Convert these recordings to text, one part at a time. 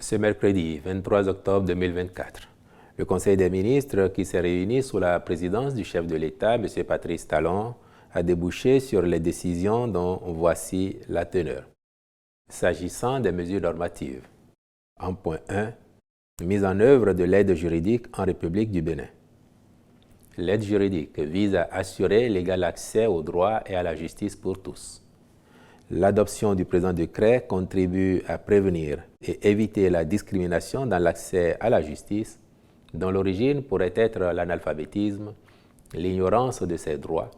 Ce mercredi 23 octobre 2024, le Conseil des ministres, qui s'est réuni sous la présidence du chef de l'État, M. Patrice Talon, a débouché sur les décisions dont voici la teneur. S'agissant des mesures normatives, en point 1, mise en œuvre de l'aide juridique en République du Bénin. L'aide juridique vise à assurer l'égal accès au droit et à la justice pour tous. L'adoption du présent décret contribue à prévenir et éviter la discrimination dans l'accès à la justice, dont l'origine pourrait être l'analphabétisme, l'ignorance de ses droits,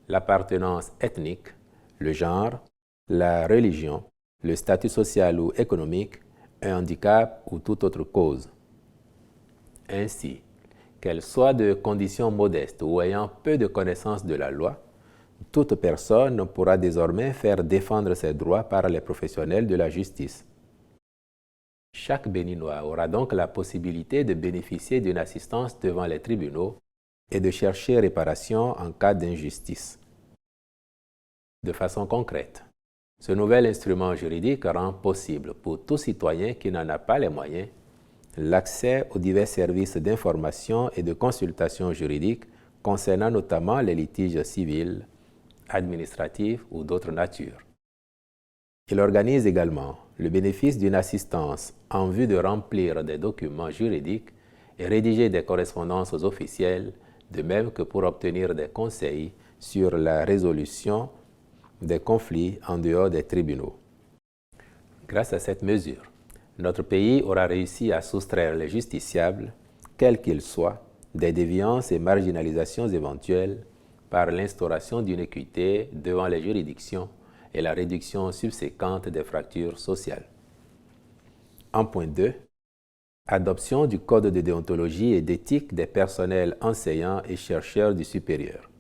l'appartenance ethnique, le genre, la religion, le statut social ou économique, un handicap ou toute autre cause. Ainsi, qu'elle soit de conditions modestes ou ayant peu de connaissances de la loi, toute personne pourra désormais faire défendre ses droits par les professionnels de la justice. Chaque Béninois aura donc la possibilité de bénéficier d'une assistance devant les tribunaux et de chercher réparation en cas d'injustice. De façon concrète, ce nouvel instrument juridique rend possible pour tout citoyen qui n'en a pas les moyens l'accès aux divers services d'information et de consultation juridique concernant notamment les litiges civils, administratifs ou d'autres natures. Il organise également le bénéfice d'une assistance en vue de remplir des documents juridiques et rédiger des correspondances officielles, de même que pour obtenir des conseils sur la résolution des conflits en dehors des tribunaux. Grâce à cette mesure, notre pays aura réussi à soustraire les justiciables, quels qu'ils soient, des déviances et marginalisations éventuelles par l'instauration d'une équité devant les juridictions et la réduction subséquente des fractures sociales. En point 2, adoption du Code de déontologie et d'éthique des personnels enseignants et chercheurs du supérieur.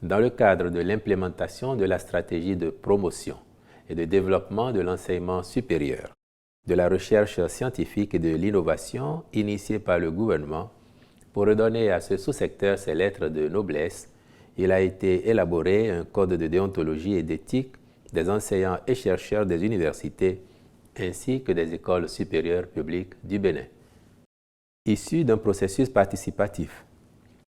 Dans le cadre de l'implémentation de la stratégie de promotion et de développement de l'enseignement supérieur, de la recherche scientifique et de l'innovation initiée par le gouvernement pour redonner à ce sous-secteur ses lettres de noblesse, il a été élaboré un code de déontologie et d'éthique des enseignants et chercheurs des universités ainsi que des écoles supérieures publiques du Bénin. Issu d'un processus participatif,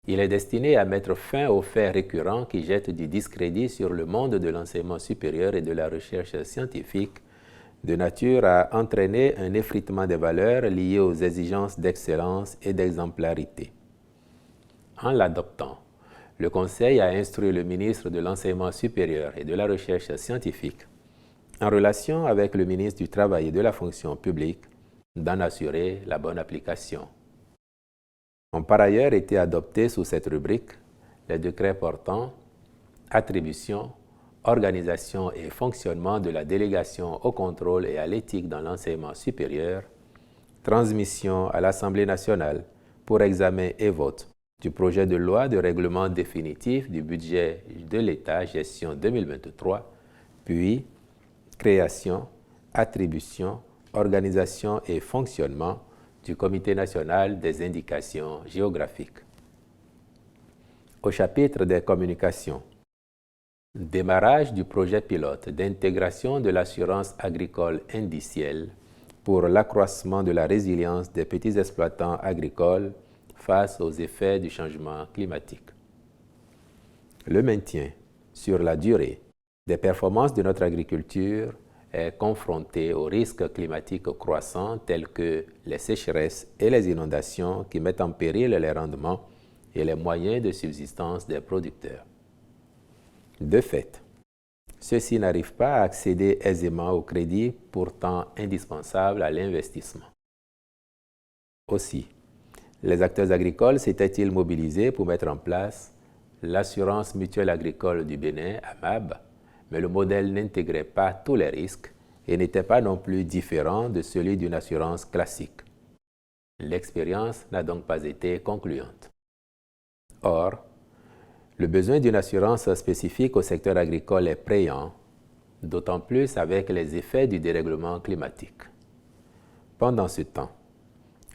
il est destiné à mettre fin aux faits récurrents qui jettent du discrédit sur le monde de l'enseignement supérieur et de la recherche scientifique, de nature à entraîner un effritement des valeurs liées aux exigences d'excellence et d'exemplarité. En l'adoptant, le Conseil a instruit le ministre de l'Enseignement supérieur et de la Recherche scientifique, en relation avec le ministre du Travail et de la Fonction publique, d'en assurer la bonne application. Ont par ailleurs été adoptés sous cette rubrique les décrets portant attribution, organisation et fonctionnement de la délégation au contrôle et à l'éthique dans l'enseignement supérieur, transmission à l'Assemblée nationale pour examen et vote du projet de loi de règlement définitif du budget de l'État gestion 2023, puis création, attribution, organisation et fonctionnement du Comité national des indications géographiques. Au chapitre des communications, démarrage du projet pilote d'intégration de l'assurance agricole indicielle pour l'accroissement de la résilience des petits exploitants agricoles face aux effets du changement climatique. Le maintien, sur la durée, des performances de notre agriculture est confronté aux risques climatiques croissants tels que les sécheresses et les inondations qui mettent en péril les rendements et les moyens de subsistance des producteurs. De fait, ceux-ci n'arrivent pas à accéder aisément au crédit pourtant indispensable à l'investissement. Aussi, les acteurs agricoles s'étaient-ils mobilisés pour mettre en place l'assurance mutuelle agricole du Bénin, AMAB, mais le modèle n'intégrait pas tous les risques et n'était pas non plus différent de celui d'une assurance classique. L'expérience n'a donc pas été concluante. Or, le besoin d'une assurance spécifique au secteur agricole est préant, d'autant plus avec les effets du dérèglement climatique. Pendant ce temps,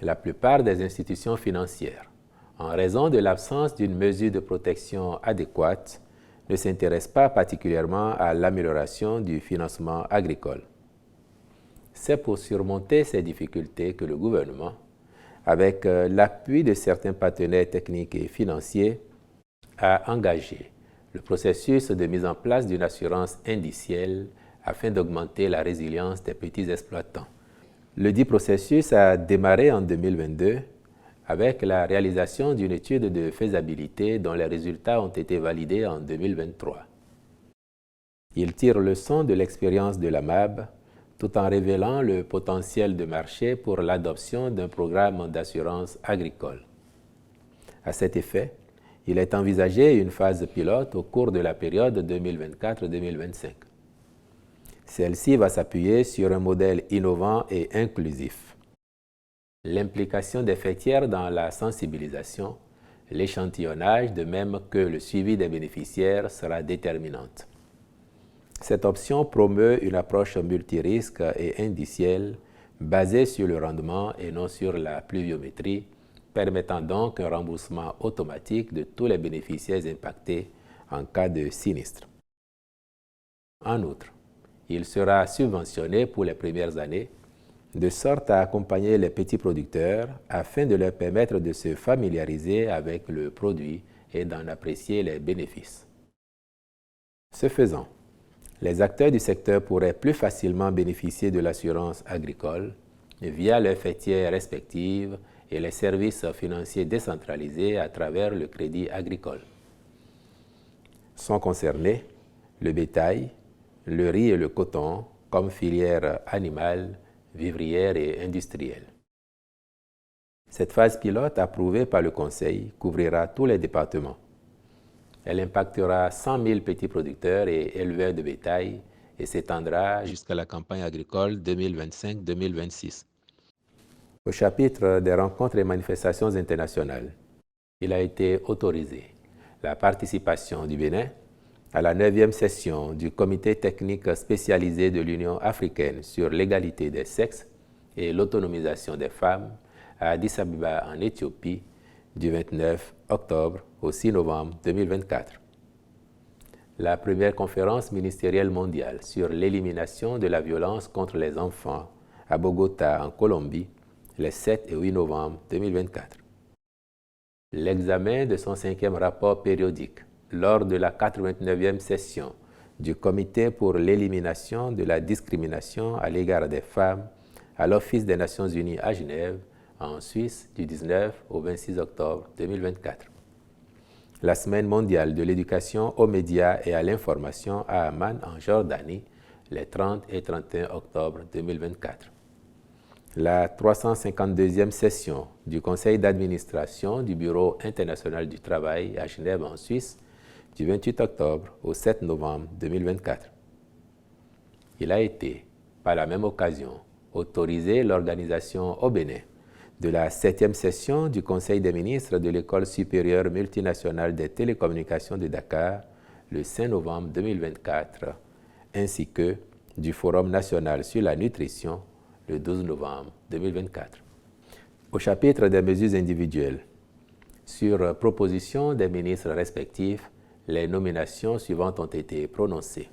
la plupart des institutions financières, en raison de l'absence d'une mesure de protection adéquate, ne s'intéressent pas particulièrement à l'amélioration du financement agricole. C'est pour surmonter ces difficultés que le gouvernement, avec l'appui de certains partenaires techniques et financiers, a engagé le processus de mise en place d'une assurance indicielle afin d'augmenter la résilience des petits exploitants. Le dit processus a démarré en 2022 avec la réalisation d'une étude de faisabilité dont les résultats ont été validés en 2023. Il tire leçon de l'expérience de la MAB tout en révélant le potentiel de marché pour l'adoption d'un programme d'assurance agricole. À cet effet, il est envisagé une phase pilote au cours de la période 2024-2025. Celle-ci va s'appuyer sur un modèle innovant et inclusif. L'implication des fêtières dans la sensibilisation, l'échantillonnage, de même que le suivi des bénéficiaires sera déterminante. Cette option promeut une approche multirisque et indicielle basée sur le rendement et non sur la pluviométrie, permettant donc un remboursement automatique de tous les bénéficiaires impactés en cas de sinistre. En outre, il sera subventionné pour les premières années, de sorte à accompagner les petits producteurs afin de leur permettre de se familiariser avec le produit et d'en apprécier les bénéfices. Ce faisant, les acteurs du secteur pourraient plus facilement bénéficier de l'assurance agricole via leurs fêtières respectives et les services financiers décentralisés à travers le crédit agricole. Sont concernés le bétail, le riz et le coton comme filière animale, vivrière et industrielle. Cette phase pilote approuvée par le Conseil couvrira tous les départements. Elle impactera 100 000 petits producteurs et éleveurs de bétail et s'étendra jusqu'à la campagne agricole 2025-2026. Au chapitre des rencontres et manifestations internationales, il a été autorisé la participation du Bénin à la 9e session du Comité technique spécialisé de l'Union africaine sur l'égalité des sexes et l'autonomisation des femmes à Addis Abeba en Éthiopie du 29 octobre au 6 novembre 2024. La première conférence ministérielle mondiale sur l'élimination de la violence contre les enfants à Bogota en Colombie les 7 et 8 novembre 2024. L'examen de son 5e rapport périodique lors de la 89e session du Comité pour l'élimination de la discrimination à l'égard des femmes à l'Office des Nations Unies à Genève, en Suisse, du 19 au 26 octobre 2024. La Semaine mondiale de l'éducation aux médias et à l'information à Amman, en Jordanie, les 30 et 31 octobre 2024. La 352e session du Conseil d'administration du Bureau international du travail à Genève, en Suisse, du 28 octobre au 7 novembre 2024. Il a été, par la même occasion, autorisé l'organisation au Bénin de la 7e session du Conseil des ministres de l'École supérieure multinationale des télécommunications de Dakar, le 5 novembre 2024, ainsi que du Forum national sur la nutrition, le 12 novembre 2024. Au chapitre des mesures individuelles, sur proposition des ministres respectifs, les nominations suivantes ont été prononcées.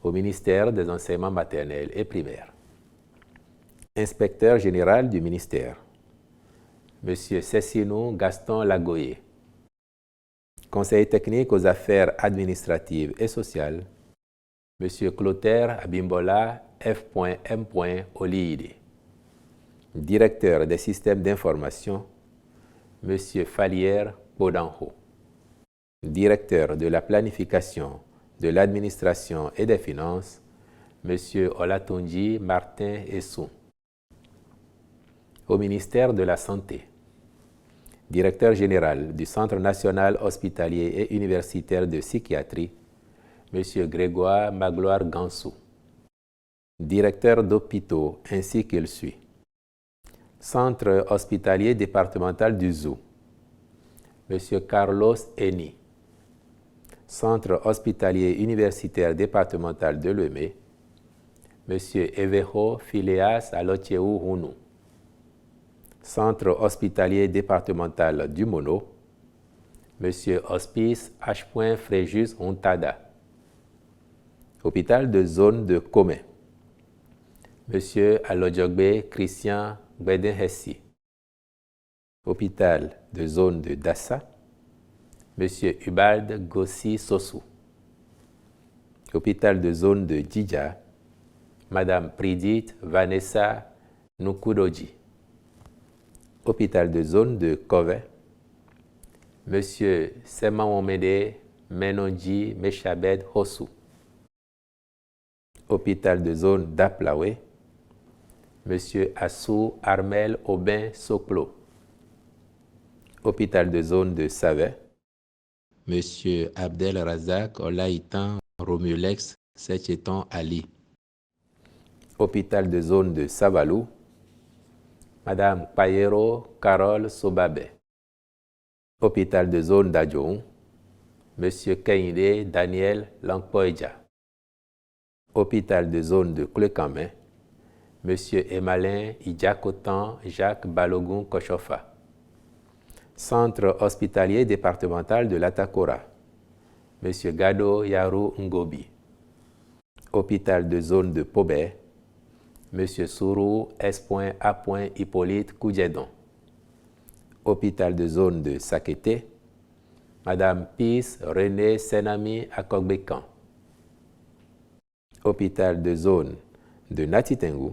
Au ministère des enseignements maternels et primaires, inspecteur général du ministère, M. Cessinou Gaston Lagoyer. Conseiller technique aux affaires administratives et sociales, M. Clotaire Abimbola F.M. Oliide. Directeur des systèmes d'information, M. Falière Bodanho. Directeur de la planification, de l'administration et des finances, M. Olatunji Martin Essou. Au ministère de la Santé, directeur général du Centre national hospitalier et universitaire de psychiatrie, M. Grégoire Magloire Gansou. Directeur d'hôpitaux ainsi qu'il suit. Centre hospitalier départemental du Zou, M. Carlos Eni. Centre hospitalier universitaire départemental de Lemay, M. Evejo Phileas Alotieu Hounou. Centre hospitalier départemental du Mono, M. Hospice H. Fréjus Ontada. Hôpital de zone de Comé, Monsieur Alojogbe Christian Gbedenhessi. Hôpital de zone de Dassa, Monsieur Ubald Gossi Sossou. Hôpital de zone de Djidja, Madame Pridit Vanessa Nukudoji. Hôpital de zone de Kove, Monsieur Semamomede Menonji Meshabed Hossou. Hôpital de zone d'Aplawe, Monsieur Assou Armel Aubin Soklo. Hôpital de zone de Savet, Monsieur Abdel Razak Olaïtan Romulex Secheton Ali. Hôpital de zone de Savalou, Madame Payero Carole Sobabe. Hôpital de zone d'Adjoun, Monsieur Kainde Daniel Langpoedja. Hôpital de zone de Klekame, Monsieur Emalin Idjakotan Jacques Balogun Kochofa. Centre hospitalier départemental de l'Atakora, Monsieur Gado Yarou Ngobi. Hôpital de zone de Pobé, Monsieur Sourou S.A. Hippolyte Koudjedon. Hôpital de zone de Sakété, Madame Pis René Senami Akogbekan. Hôpital de zone de Natitengu,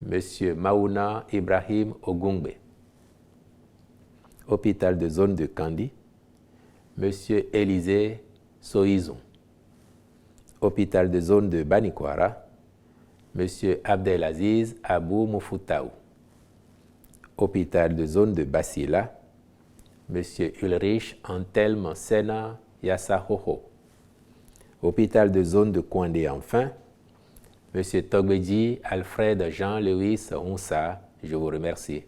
Monsieur Maouna Ibrahim Ogungbe. Hôpital de zone de Kandi, Monsieur Élisée Soizon. Hôpital de zone de Banikwara, Monsieur Abdelaziz Abou Moufoutaou. Hôpital de zone de Basila, Monsieur Ulrich Antelme Sena Yassahoho. Hôpital de zone de Kouandé enfin, Monsieur Togbedji Alfred Jean-Louis Onsa. Je vous remercie.